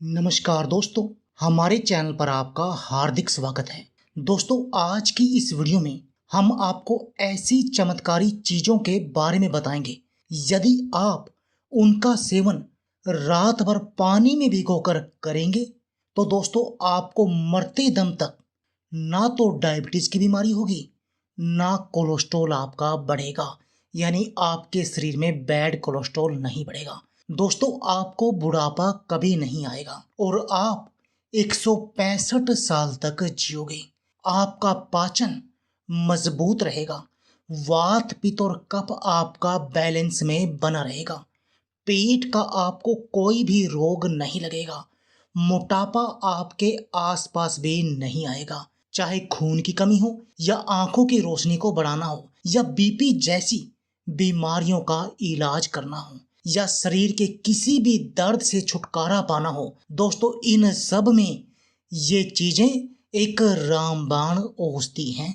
नमस्कार दोस्तों, हमारे चैनल पर आपका हार्दिक स्वागत है। दोस्तों, आज की इस वीडियो में हम आपको ऐसी चमत्कारी चीज़ों के बारे में बताएंगे, यदि आप उनका सेवन रात भर पानी में भिगोकर करेंगे तो दोस्तों आपको मरते दम तक ना तो डायबिटीज़ की बीमारी होगी, ना कोलेस्ट्रॉल आपका बढ़ेगा, यानी आपके शरीर में बैड कोलेस्ट्रॉल नहीं बढ़ेगा। दोस्तों, आपको बुढ़ापा कभी नहीं आएगा और आप 165 साल तक जियोगे। आपका पाचन मजबूत रहेगा, वात पित्त और कफ आपका बैलेंस में बना रहेगा, पेट का आपको कोई भी रोग नहीं लगेगा, मोटापा आपके आसपास भी नहीं आएगा। चाहे खून की कमी हो या आंखों की रोशनी को बढ़ाना हो या बीपी जैसी बीमारियों का इलाज करना हो या शरीर के किसी भी दर्द से छुटकारा पाना हो, दोस्तों इन सब में ये चीजें एक रामबाण औषधि हैं।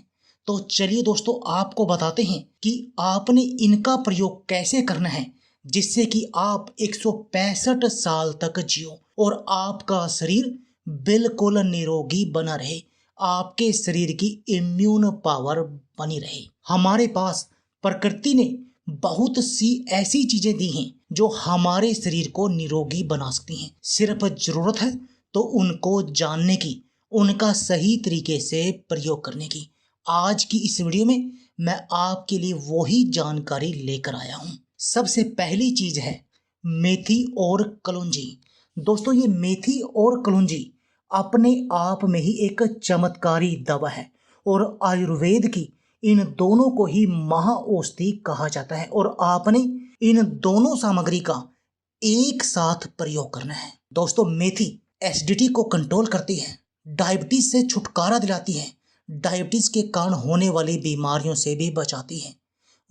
तो चलिए दोस्तों, आपको बताते हैं कि आपने इनका प्रयोग कैसे करना है जिससे कि आप 165 साल तक जियो और आपका शरीर बिल्कुल निरोगी बना रहे, आपके शरीर की इम्यून पावर बनी रहे। हमारे पास प्रकृति ने बहुत सी ऐसी चीजें दी हैं जो हमारे शरीर को निरोगी बना सकती हैं। सिर्फ जरूरत है तो उनको जानने की, उनका सही तरीके से प्रयोग करने की। आज की इस वीडियो में मैं आपके लिए वही जानकारी लेकर आया हूँ। सबसे पहली चीज है मेथी और कलौंजी। दोस्तों, ये मेथी और कलौंजी अपने आप में ही एक चमत्कारी दवा है और आयुर्वेद की इन दोनों को ही महाऔषधि कहा जाता है और आपने इन दोनों सामग्री का एक साथ प्रयोग करना है। दोस्तों, मेथी एसिडिटी को कंट्रोल करती है, डायबिटीज से छुटकारा दिलाती है, डायबिटीज के कारण होने वाली बीमारियों से भी बचाती है,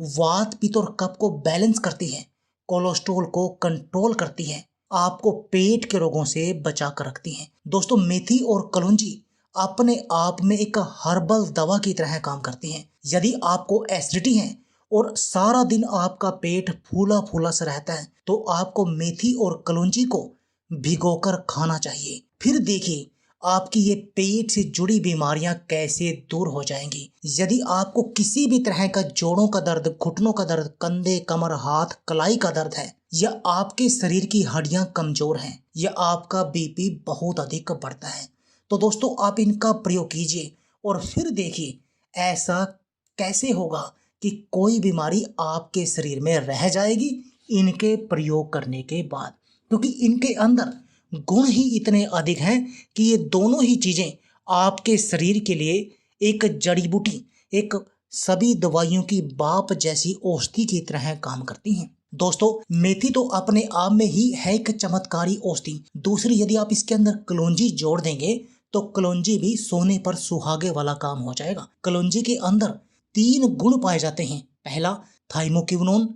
वात पित्त और कफ को बैलेंस करती है, कोलेस्ट्रॉल को कंट्रोल करती है, आपको पेट के रोगों से बचा कर रखती है। दोस्तों, मेथी और कलौंजी अपने आप में एक हर्बल दवा की तरह काम करती हैं। यदि आपको एसिडिटी है और सारा दिन आपका पेट फूला फूला सा रहता है तो आपको मेथी और कलौंजी को भिगोकर खाना चाहिए। फिर देखिए आपकी ये पेट से जुड़ी बीमारियां कैसे दूर हो जाएंगी। यदि आपको किसी भी तरह का जोड़ों का दर्द, घुटनों का दर्द, कंधे, कमर, हाथ, कलाई का दर्द है या आपके शरीर की हड्डियां कमजोर हैं या आपका बीपी बहुत अधिक बढ़ता है, तो दोस्तों आप इनका प्रयोग कीजिए और फिर देखिए ऐसा कैसे होगा कि कोई बीमारी आपके शरीर में रह जाएगी इनके प्रयोग करने के बाद, क्योंकि इनके अंदर गुण ही इतने अधिक हैं कि ये दोनों ही चीजें आपके शरीर के लिए एक जड़ी बूटी, एक सभी दवाइयों की बाप जैसी औषधि की तरह काम करती हैं। दोस्तों, मेथी तो अपने आप में ही है एक चमत्कारी औषधि। दूसरी, यदि आप इसके अंदर कलौंजी जोड़ देंगे तो कलौंजी भी सोने पर सुहागे वाला काम हो जाएगा। कलौंजी के अंदर 3 गुण पाए जाते हैं। पहला थाइमोकिनोन,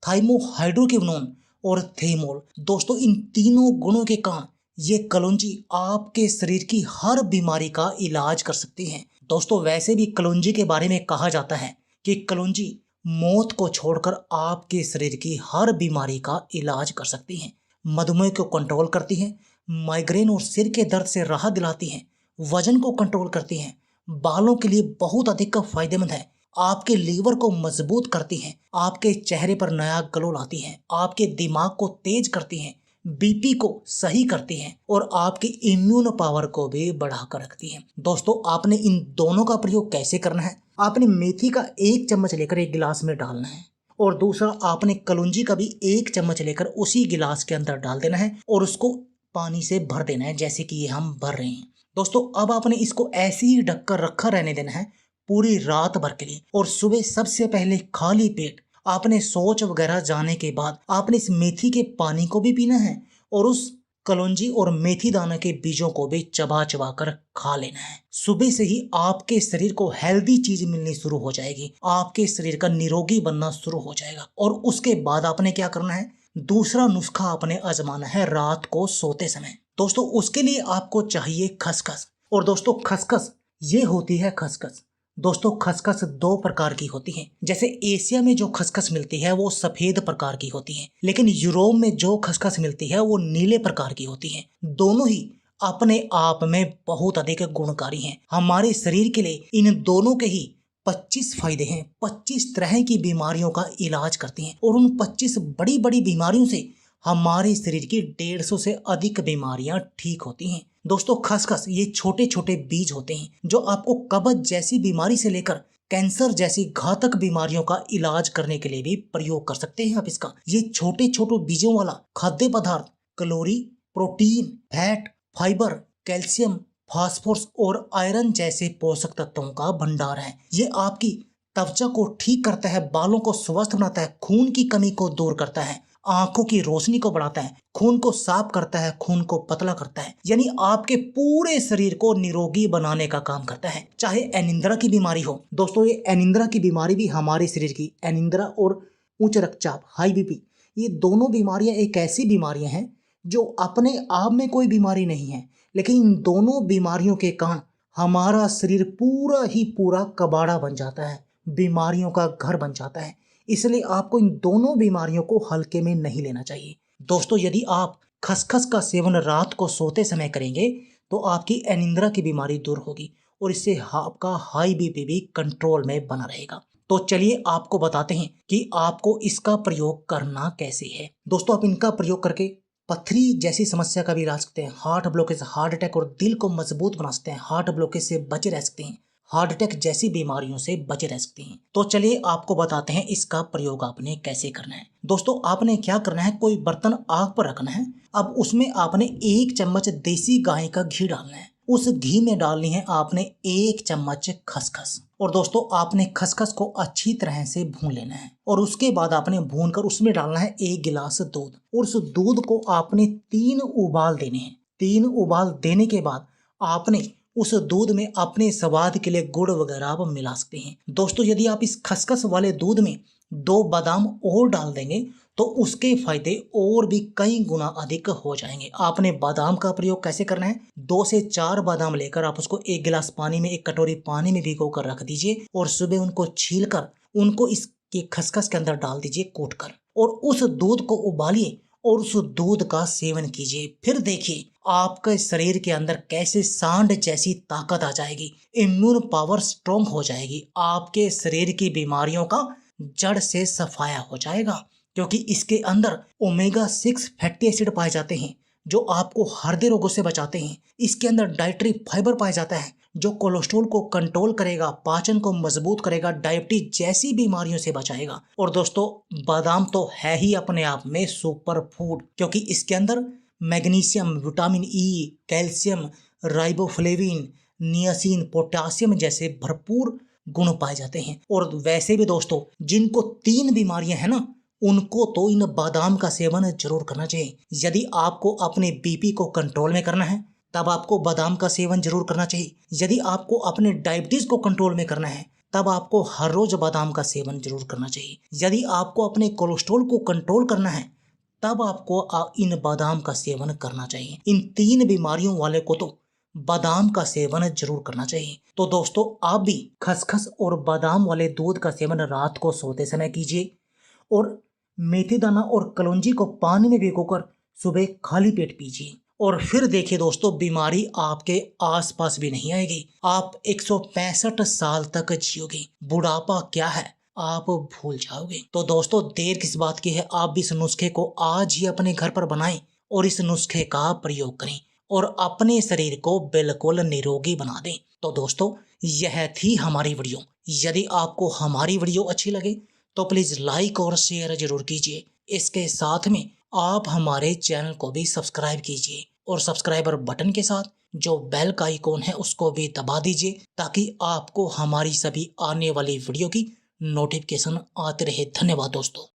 थाइमोहाइड्रोकिनोन और थेमोल। दोस्तों, इन तीनों गुणों के कारण ये कलौंजी आपके शरीर की हर बीमारी का इलाज कर सकती है। दोस्तों, वैसे भी कलौंजी के बारे में कहा जाता है कि कलौंजी मौत को छोड़कर आपके शरीर की हर बीमारी का इलाज कर सकती है। मधुमेह को कंट्रोल करती है, माइग्रेन और सिर के दर्द से राहत दिलाती है, वजन को कंट्रोल करती है, बालों के लिए बहुत अधिक फायदेमंद है, आपके लीवर को मजबूत करती है, आपके चेहरे पर नया ग्लो लाती है, आपके दिमाग को तेज करती है, बीपी को सही करती है और आपकी इम्यून पावर को भी बढ़ाकर रखती है। दोस्तों, आपने इन दोनों का प्रयोग कैसे करना है? आपने मेथी का 1 चम्मच लेकर एक गिलास में डालना है और दूसरा आपने कलौंजी का भी 1 चम्मच लेकर उसी गिलास के अंदर डाल देना है और उसको पानी से भर देना है, जैसे कि ये हम भर रहे हैं। दोस्तों, अब आपने इसको ऐसे ही ढककर रखा रहने देना है पूरी रात भर के लिए और सुबह सबसे पहले खाली पेट आपने शौच वगैरह जाने के बाद आपने इस मेथी के पानी को भी पीना है और उस कलौंजी और मेथी दाना के बीजों को भी चबा चबा कर खा लेना है। सुबह से ही आपके शरीर को हेल्दी चीज मिलनी शुरू हो जाएगी, आपके शरीर का निरोगी बनना शुरू हो जाएगा। और उसके बाद आपने क्या करना है? दूसरा नुस्खा आपने आजमाना है रात को सोते समय। दोस्तों, उसके लिए आपको चाहिए खसखस। और दोस्तों, खसखस ये होती है खसखस दोस्तों खसखस दो प्रकार की होती है। जैसे एशिया में जो खसखस मिलती है वो सफेद प्रकार की होती है, लेकिन यूरोप में जो खसखस मिलती है वो नीले प्रकार की होती है। दोनों ही अपने आप में बहुत अधिक गुणकारी हैं। हमारे शरीर के लिए इन दोनों के ही 25 फायदे हैं। 25 तरह की बीमारियों का इलाज करती हैं और उन 25 बड़ी बड़ी बीमारियों से हमारे शरीर की 150 से अधिक बीमारियां ठीक होती हैं। दोस्तों खसखस ये छोटे छोटे बीज होते हैं जो आपको कब्ज जैसी बीमारी से लेकर कैंसर जैसी घातक बीमारियों का इलाज करने के लिए भी प्रयोग कर सकते हैं आप इसका। ये छोटे छोटे बीजों वाला खाद्य पदार्थ calorie, protein, fat, fibre, calcium, phosphorus और आयरन जैसे पोषक तत्वों का भंडार है। ये आपकी त्वचा को ठीक करता है, बालों को स्वस्थ बनाता है, खून की कमी को दूर करता है, आंखों की रोशनी को बढ़ाता है, खून को साफ करता है, खून को पतला करता है, यानी आपके पूरे शरीर को निरोगी बनाने का काम करता है। चाहे अनिंद्रा की बीमारी हो, दोस्तों ये अनिंद्रा की बीमारी भी हमारे शरीर की, अनिंद्रा और उच्च रक्तचाप, हाई बीपी, ये दोनों बीमारियां एक ऐसी बीमारियां हैं जो अपने आप में कोई बीमारी नहीं है, लेकिन इन दोनों बीमारियों के कारण हमारा शरीर पूरा ही पूरा कबाड़ा बन जाता है, बीमारियों का घर बन जाता है। इसलिए आपको इन दोनों बीमारियों को हल्के में नहीं लेना चाहिए। दोस्तों यदि आप खसखस का सेवन रात को सोते समय करेंगे तो आपकी अनिंद्रा की बीमारी दूर होगी और इससे आपका हाई बीपी भी कंट्रोल में बना रहेगा। तो चलिए आपको बताते हैं कि आपको इसका प्रयोग करना कैसे है। दोस्तों आप इनका प्रयोग करके पथरी जैसी समस्या का भी इलाज सकते हैं, हार्ट ब्लॉकेज, हार्ट अटैक और दिल को मजबूत बना सकते हैं, हार्ट ब्लॉकेज से बचे रह सकते हैं, हार्ट अटैक जैसी बीमारियों से बचे रह सकते हैं। तो चलिए आपको बताते हैं इसका प्रयोग आपने कैसे करना है। दोस्तों आपने क्या करना है, कोई बर्तन आग पर रखना है। अब उसमें आपने 1 चम्मच देसी गाय का घी डालना है। उस घी में डालनी है आपने 1 चम्मच खसखस। और दोस्तों आपने खसखस को अच्छी तरह से भून लेना है और उसके बाद आपने भून कर उसमें डालना है 1 गिलास दूध और उस दूध को आपने 3 उबाल देने हैं। 3 उबाल देने के बाद आपने उस दूध में अपने स्वाद के लिए गुड़ वगैरह आप मिला सकते हैं। दोस्तों यदि आप इस खसखस वाले दूध में 2 बादाम और डाल देंगे तो उसके फायदे और भी कई गुना अधिक हो जाएंगे। आपने बादाम का प्रयोग कैसे करना है, 2 से 4 बादाम लेकर आप उसको 1 गिलास पानी में, 1 कटोरी पानी में भिगो कर रख दीजिए और सुबह उनको छील कर उनको इसके खसखस के अंदर डाल दीजिए कूट कर और उस दूध को उबालिए और उस दूध का सेवन कीजिए। फिर देखिए आपके शरीर के अंदर कैसे सांड जैसी ताकत आ जाएगी, इम्यून पावर स्ट्रॉन्ग हो जाएगी, आपके शरीर की बीमारियों का जड़ से सफाया हो जाएगा। क्योंकि इसके अंदर ओमेगा 6 फैटी एसिड पाए जाते हैं जो आपको हृदय रोगों से बचाते हैं। इसके अंदर डाइटरी फाइबर पाया जाता है जो कोलेस्ट्रॉल को कंट्रोल करेगा, पाचन को मजबूत करेगा, डायबिटीज जैसी बीमारियों से बचाएगा। और दोस्तों बादाम तो है ही अपने आप में सुपर फूड, क्योंकि इसके अंदर magnesium, vitamin E, calcium, riboflavin, niacin, potassium जैसे भरपूर गुण पाए जाते हैं। और वैसे भी दोस्तों जिनको 3 बीमारियां हैं ना, उनको तो इन बादाम का सेवन जरूर करना चाहिए। यदि आपको अपने बीपी को कंट्रोल में करना है तब आपको बादाम का सेवन जरूर करना चाहिए। यदि आपको अपने डायबिटीज को कंट्रोल में करना है तब आपको हर रोज बादाम का सेवन जरूर करना चाहिए। यदि आपको अपने कोलेस्ट्रॉल को कंट्रोल करना है तब आपको इन बादाम का सेवन करना चाहिए। इन 3 बीमारियों वाले को तो बादाम का सेवन जरूर करना चाहिए। तो दोस्तों आप भी खसखस और बादाम वाले दूध का सेवन रात को सोते समय कीजिए और मेथी दाना और कलौंजी को पानी में भिगोकर सुबह खाली पेट पीजिए और फिर देखिए दोस्तों बीमारी आपके आसपास भी नहीं आएगी। आप 165 साल तक जियोगे। बुढ़ापा क्या है आप भूल जाओगे। तो दोस्तों देर किस बात की है, आप भी इस नुस्खे को आज ही अपने घर पर बनाएं और इस नुस्खे का प्रयोग करें और अपने शरीर को बिल्कुल निरोगी बना दें। तो दोस्तों यह थी हमारी वीडियो। यदि आपको हमारी वीडियो अच्छी लगे तो प्लीज लाइक और शेयर जरूर कीजिए। इसके साथ में आप हमारे चैनल को भी सब्सक्राइब कीजिए और सब्सक्राइबर बटन के साथ जो बेल का आइकॉन है उसको भी दबा दीजिए ताकि आपको हमारी सभी आने वाली वीडियो की नोटिफिकेशन आते रहे। धन्यवाद दोस्तों।